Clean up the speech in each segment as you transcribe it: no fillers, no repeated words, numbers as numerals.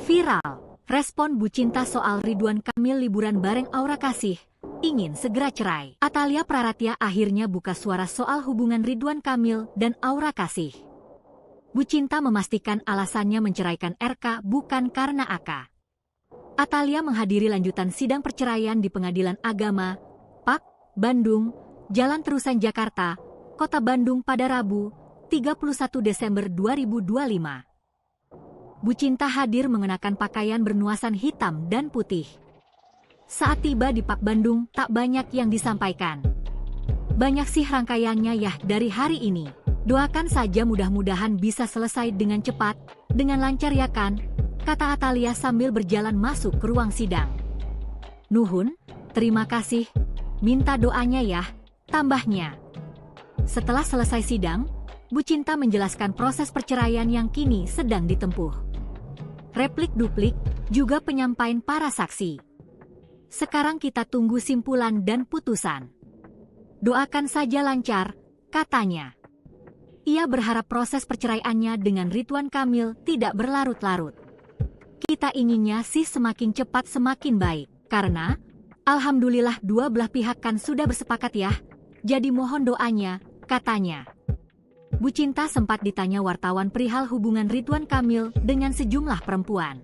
Viral, respon Bu Cinta soal Ridwan Kamil liburan bareng Aura Kasih, ingin segera cerai. Atalia Praratia akhirnya buka suara soal hubungan Ridwan Kamil dan Aura Kasih. Bu Cinta memastikan alasannya menceraikan RK bukan karena AK. Atalia menghadiri lanjutan sidang perceraian di Pengadilan Agama, PAK, Bandung, Jalan Terusan Jakarta, Kota Bandung pada Rabu, 31 Desember 2025. Bu Cinta hadir mengenakan pakaian bernuansa hitam dan putih. Saat tiba di PAK Bandung, tak banyak yang disampaikan. Banyak sih rangkaiannya ya dari hari ini. Doakan saja mudah-mudahan bisa selesai dengan cepat, dengan lancar ya kan, kata Atalia sambil berjalan masuk ke ruang sidang. Nuhun, terima kasih, minta doanya ya, tambahnya. Setelah selesai sidang, Bu Cinta menjelaskan proses perceraian yang kini sedang ditempuh. Replik-duplik, juga penyampaian para saksi. Sekarang kita tunggu simpulan dan putusan. Doakan saja lancar, katanya. Ia berharap proses perceraiannya dengan Ridwan Kamil tidak berlarut-larut. Kita inginnya sih semakin cepat semakin baik, karena alhamdulillah dua belah pihak kan sudah bersepakat ya, jadi mohon doanya, katanya. Bu Cinta sempat ditanya wartawan perihal hubungan Ridwan Kamil dengan sejumlah perempuan.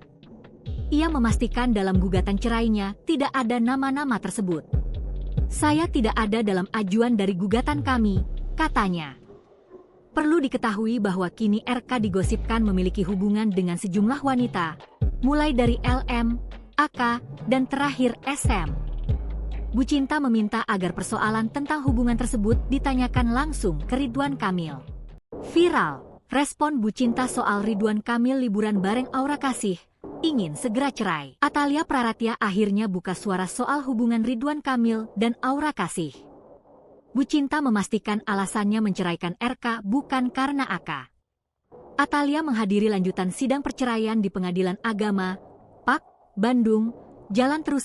Ia memastikan dalam gugatan cerainya tidak ada nama-nama tersebut. Saya tidak ada dalam ajuan dari gugatan kami, katanya. Perlu diketahui bahwa kini RK digosipkan memiliki hubungan dengan sejumlah wanita, mulai dari LM, AK, dan terakhir SM. Bu Cinta meminta agar persoalan tentang hubungan tersebut ditanyakan langsung ke Ridwan Kamil. Viral, respon Bu Cinta soal Ridwan Kamil liburan bareng Aura Kasih, ingin segera cerai. Atalia Praratia akhirnya buka suara soal hubungan Ridwan Kamil dan Aura Kasih. Bu Cinta memastikan alasannya menceraikan RK bukan karena AK. Atalia menghadiri lanjutan sidang perceraian di Pengadilan Agama, PAK, Bandung, Jalan Terusan